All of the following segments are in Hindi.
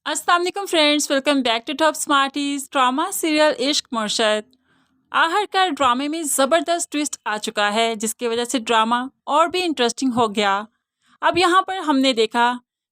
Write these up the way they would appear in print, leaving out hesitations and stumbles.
अस्सलाम वालेकुम friends, welcome back to Top Smarties. Drama serial Ishq Murshid आखिरकार ड्रामे में ज़बरदस्त ट्विस्ट आ चुका है, जिसकी वजह से ड्रामा और भी इंटरेस्टिंग हो गया। अब यहाँ पर हमने देखा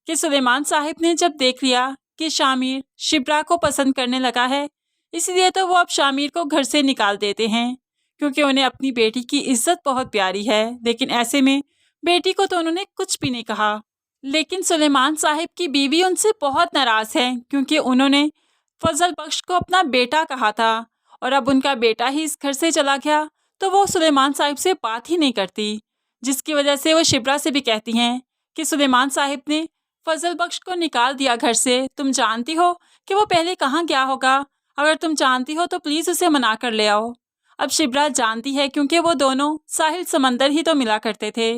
कि सुलेमान साहिब ने जब देख लिया कि शामिर शिब्रा को पसंद करने लगा है, इसलिए तो वो अब शामिर को घर से निकाल देते हैं, क्योंकि उन्हें अपनी बेटी की इज्जत बहुत प्यारी है। लेकिन ऐसे में बेटी को तो उन्होंने कुछ भी नहीं कहा। लेकिन सुलेमान साहिब की बीवी उनसे बहुत नाराज़ है, क्योंकि उन्होंने फजल बख्श को अपना बेटा कहा था और अब उनका बेटा ही इस घर से चला गया, तो वो सुलेमान साहिब से बात ही नहीं करती। जिसकी वजह से वो शिब्रा से भी कहती हैं कि सुलेमान साहिब ने फजल बख्श को निकाल दिया घर से। तुम जानती हो कि वो पहले कहाँ गया होगा? अगर तुम जानती हो तो प्लीज़ उसे मना कर ले आओ। अब शिब्रा जानती है, क्योंकि वो दोनों साहिल समंदर ही तो मिला करते थे।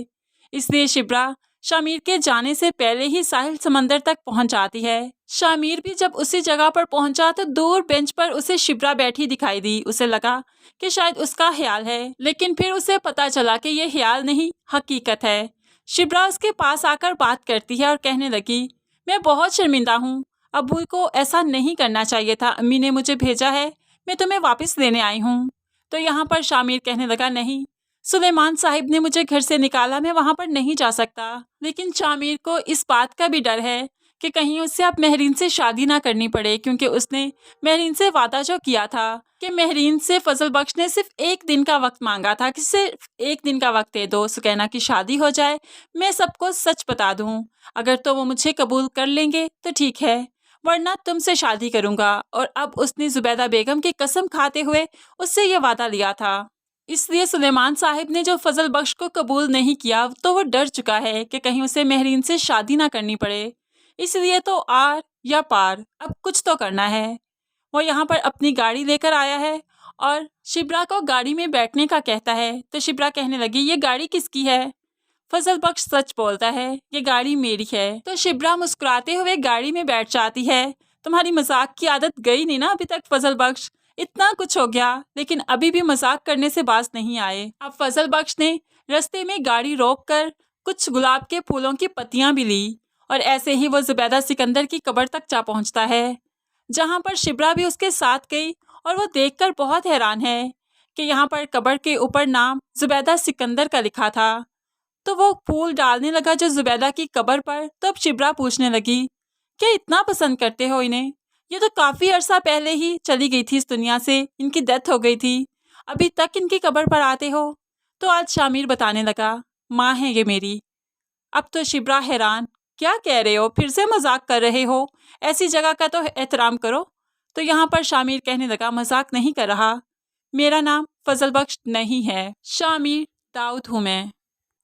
इसलिए शिब्रा शामिर के जाने से पहले ही साहिल समंदर तक पहुंच जाती है। शामिर भी जब उसी जगह पर पहुंचा तो दूर बेंच पर उसे शिब्रा बैठी दिखाई दी। उसे लगा कि शायद उसका ख्याल है, लेकिन फिर उसे पता चला कि यह ख्याल नहीं, हकीकत है। शिब्रा उसके पास आकर बात करती है और कहने लगी, मैं बहुत शर्मिंदा हूँ, अब्बू को ऐसा नहीं करना चाहिए था, अम्मी ने मुझे भेजा है, मैं तुम्हें वापस लेने आई हूँ। तो यहाँ पर शामिर कहने लगा, नहीं, सुलेमान साहिब ने मुझे घर से निकाला, मैं वहाँ पर नहीं जा सकता। लेकिन शामिर को इस बात का भी डर है कि कहीं उससे अब महरीन से शादी ना करनी पड़े, क्योंकि उसने महरीन से वादा जो किया था कि महरीन से फजल बख्श ने सिर्फ एक दिन का वक्त मांगा था कि सिर्फ एक दिन का वक्त दे दो, सुकैना की शादी हो जाए, मैं सबको सच बता दूँ। अगर तो वो मुझे कबूल कर लेंगे तो ठीक है, वरना तुमसे शादी करूँगा। और अब उसने जुबैदा बेगम की कसम खाते हुए उससे ये वादा लिया था। इसलिए सुलेमान साहिब ने जो फजल बख्श को कबूल नहीं किया, तो वो डर चुका है कि कहीं उसे महरीन से शादी ना करनी पड़े। इसलिए तो आर या पार, अब कुछ तो करना है। वो यहाँ पर अपनी गाड़ी लेकर आया है और शिब्रा को गाड़ी में बैठने का कहता है। तो शिब्रा कहने लगी, ये गाड़ी किसकी है? फजल बख्श सच बोलता है, ये गाड़ी मेरी है। तो शिब्रा मुस्कुराते हुए गाड़ी में बैठ जाती है। तुम्हारी मजाक की आदत गई नहीं ना अभी तक फजल बख्श? इतना कुछ हो गया, लेकिन अभी भी मजाक करने से बाज नहीं आए। अब फजल बख्श ने रास्ते में गाड़ी रोक कर कुछ गुलाब के फूलों की पत्तियां भी ली और ऐसे ही वो जुबैदा सिकंदर की कब्र तक जा पहुंचता है, जहां पर शिब्रा भी उसके साथ गई। और वो देखकर बहुत हैरान है कि यहाँ पर कब्र के ऊपर नाम जुबैदा सिकंदर का लिखा था। तो वो फूल डालने लगा जो जुबैदा की कब्र पर। तो अब शिब्रा पूछने लगी, क्या इतना पसंद करते हो इन्हें? ये तो काफ़ी अरसा पहले ही चली गई थी इस दुनिया से, इनकी डेथ हो गई थी, अभी तक इनकी कब्र पर आते हो? तो आज शामिर बताने लगा, माँ है ये मेरी। अब तो शिब्रा हैरान, क्या कह रहे हो? फिर से मजाक कर रहे हो? ऐसी जगह का तो एहतराम करो। तो यहाँ पर शामिर कहने लगा, मजाक नहीं कर रहा, मेरा नाम फजल बख्श नहीं है, शामिर दाऊद हूँ मैं,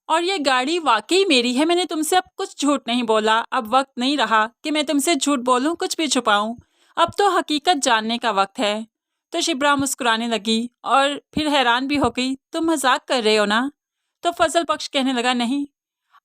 और ये गाड़ी वाकई मेरी है। मैंने तुमसे अब कुछ झूठ नहीं बोला। अब वक्त नहीं रहा कि मैं तुमसे झूठ बोलूं, कुछ भी छुपाऊं। अब तो हकीकत जानने का वक्त है। तो शिब्रा मुस्कुराने लगी और फिर हैरान भी हो गई, तुम मजाक कर रहे हो ना? तो फजल बख्श कहने लगा, नहीं,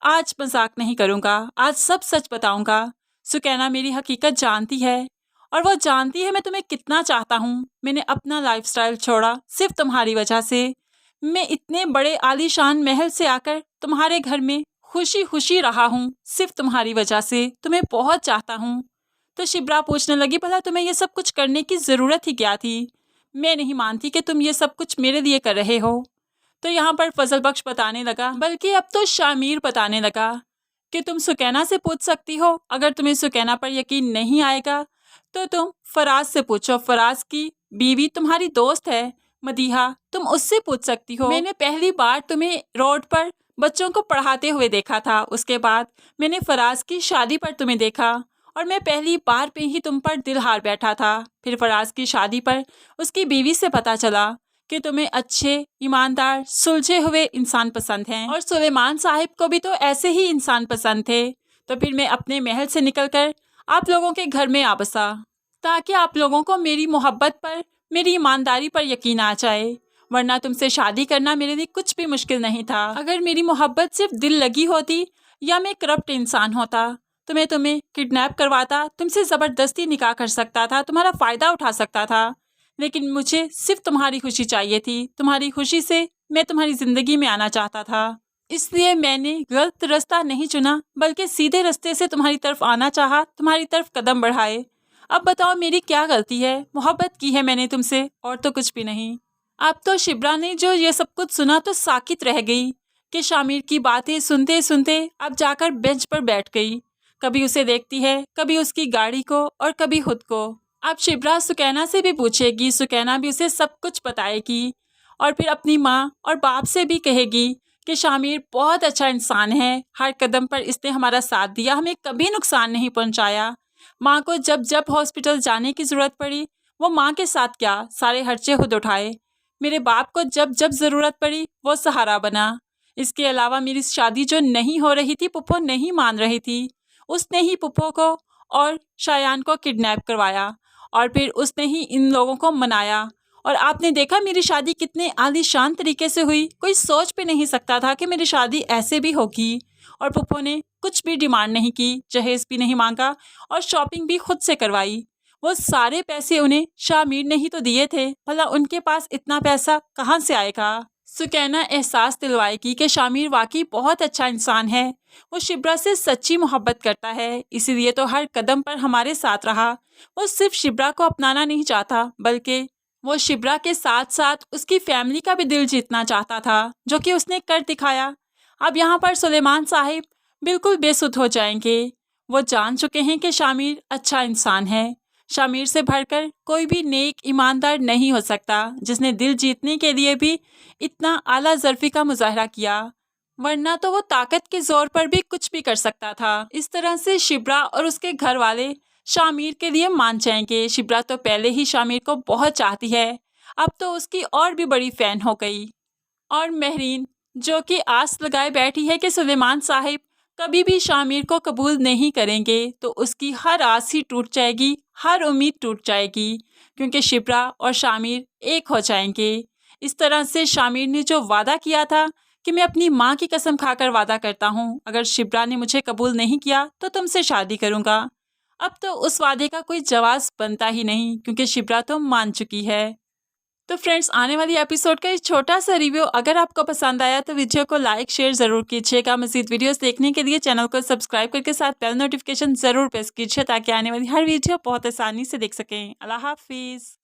आज मजाक नहीं करूँगा, आज सब सच बताऊँगा। सुकैना मेरी हकीकत जानती है और वो जानती है मैं तुम्हें कितना चाहता हूँ। मैंने अपना लाइफस्टाइल छोड़ा सिर्फ तुम्हारी वजह से। मैं इतने बड़े आलीशान महल से आकर तुम्हारे घर में खुशी खुशी रहा हूँ सिर्फ तुम्हारी वजह से। तुम्हें बहुत चाहता हूँ। तो शिब्रा पूछने लगी, भला तुम्हें ये सब कुछ करने की ज़रूरत ही क्या थी? मैं नहीं मानती कि तुम ये सब कुछ मेरे लिए कर रहे हो। तो यहाँ पर फजल बख्श बताने लगा, बल्कि अब तो शामिर बताने लगा कि तुम सुकैना से पूछ सकती हो। अगर तुम्हें सुकैना पर यकीन नहीं आएगा तो तुम फराज से पूछो। फराज की बीवी तुम्हारी दोस्त है मदीहा, तुम उससे पूछ सकती हो। मैंने पहली बार तुम्हें रोड पर बच्चों को पढ़ाते हुए देखा था, उसके बाद मैंने फराज की शादी पर तुम्हें देखा और मैं पहली बार पे ही तुम पर दिल हार बैठा था। फिर फराज की शादी पर उसकी बीवी से पता चला कि तुम्हें अच्छे, ईमानदार, सुलझे हुए इंसान पसंद हैं और सुलेमान साहिब को भी तो ऐसे ही इंसान पसंद थे। तो फिर मैं अपने महल से निकलकर आप लोगों के घर में आ बसा, ताकि आप लोगों को मेरी मोहब्बत पर, मेरी ईमानदारी पर यकीन आ जाए। वरना तुमसे शादी करना मेरे लिए कुछ भी मुश्किल नहीं था। अगर मेरी मोहब्बत सिर्फ दिल लगी होती या मैं करप्ट इंसान होता तो मैं तुम्हें किडनैप करवाता, तुमसे ज़बरदस्ती निकाह कर सकता था, तुम्हारा फ़ायदा उठा सकता था। लेकिन मुझे सिर्फ तुम्हारी खुशी चाहिए थी। तुम्हारी खुशी से मैं तुम्हारी ज़िंदगी में आना चाहता था। इसलिए मैंने गलत रास्ता नहीं चुना, बल्कि सीधे रास्ते से तुम्हारी तरफ आना चाहा, तुम्हारी तरफ कदम बढ़ाए। अब बताओ मेरी क्या गलती है? मोहब्बत की है मैंने तुमसे, और तो कुछ भी नहीं। अब तो शिब्रा ने जो ये सब कुछ सुना तो साकित रह गई कि शामिर की बातें सुनते सुनते अब जाकर बेंच पर बैठ गई। कभी उसे देखती है, कभी उसकी गाड़ी को, और कभी खुद को। अब शिब्रा सुकैना से भी पूछेगी, सुकैना भी उसे सब कुछ बताएगी, और फिर अपनी माँ और बाप से भी कहेगी कि शामिर बहुत अच्छा इंसान है, हर कदम पर इसने हमारा साथ दिया, हमें कभी नुकसान नहीं पहुंचाया। माँ को जब जब हॉस्पिटल जाने की ज़रूरत पड़ी, वो माँ के साथ क्या सारे खर्चे खुद उठाए। मेरे बाप को जब जब ज़रूरत पड़ी वो सहारा बना। इसके अलावा मेरी शादी जो नहीं हो रही थी, पुप्पो नहीं मान रही थी, उसने ही पुप्पो को और शायान को किडनैप करवाया, और फिर उसने ही इन लोगों को मनाया। और आपने देखा मेरी शादी कितने आलीशान तरीके से हुई। कोई सोच भी नहीं सकता था कि मेरी शादी ऐसे भी होगी। और पुप्पो ने कुछ भी डिमांड नहीं की, जहेज भी नहीं मांगा, और शॉपिंग भी खुद से करवाई। वो सारे पैसे उन्हें शामिर ने ही तो दिए थे, भला उनके पास इतना पैसा कहाँ से आएगा? सुकैना एहसास दिलवाएगी कि शामिर वाकई बहुत अच्छा इंसान है। वो शिब्रा से सच्ची मोहब्बत करता है, इसीलिए तो हर कदम पर हमारे साथ रहा। वो सिर्फ शिब्रा को अपनाना नहीं चाहता, बल्कि वो शिब्रा के साथ साथ उसकी फैमिली का भी दिल जीतना चाहता था, जो कि उसने कर दिखाया। अब यहाँ पर सुलेमान साहिब बिल्कुल बेसुध हो जाएंगे। वो जान चुके हैं कि शामिर अच्छा इंसान है। शामिर से बढ़कर कोई भी नेक ईमानदार नहीं हो सकता, जिसने दिल जीतने के लिए भी इतना आला ज़र्फ़ी का मुज़ाहरा किया। वरना तो वो ताकत के ज़ोर पर भी कुछ भी कर सकता था। इस तरह से शिब्रा और उसके घर वाले शामिर के लिए मान जाएंगे। शिब्रा तो पहले ही शामिर को बहुत चाहती है, अब तो उसकी और भी बड़ी फ़ैन हो गई। और महरीन, जो कि आस लगाए बैठी है कि सुलेमान साहिब कभी भी शामिर को कबूल नहीं करेंगे, तो उसकी हर आस ही टूट जाएगी, हर उम्मीद टूट जाएगी, क्योंकि शिप्रा और शामिर एक हो जाएंगे। इस तरह से शामिर ने जो वादा किया था कि मैं अपनी माँ की कसम खाकर वादा करता हूँ, अगर शिप्रा ने मुझे कबूल नहीं किया तो तुमसे शादी करूँगा, अब तो उस वादे का कोई जवाब बनता ही नहीं, क्योंकि शिप्रा तो मान चुकी है। तो फ्रेंड्स, आने वाली एपिसोड का एक छोटा सा रिव्यू अगर आपको पसंद आया तो वीडियो को लाइक शेयर ज़रूर कीजिएगा। मज़ीद वीडियोस देखने के लिए चैनल को सब्सक्राइब करके साथ बेल नोटिफिकेशन ज़रूर प्रेस कीजिए, ताकि आने वाली हर वीडियो बहुत आसानी से देख सकें। अल्लाह हाफिज़।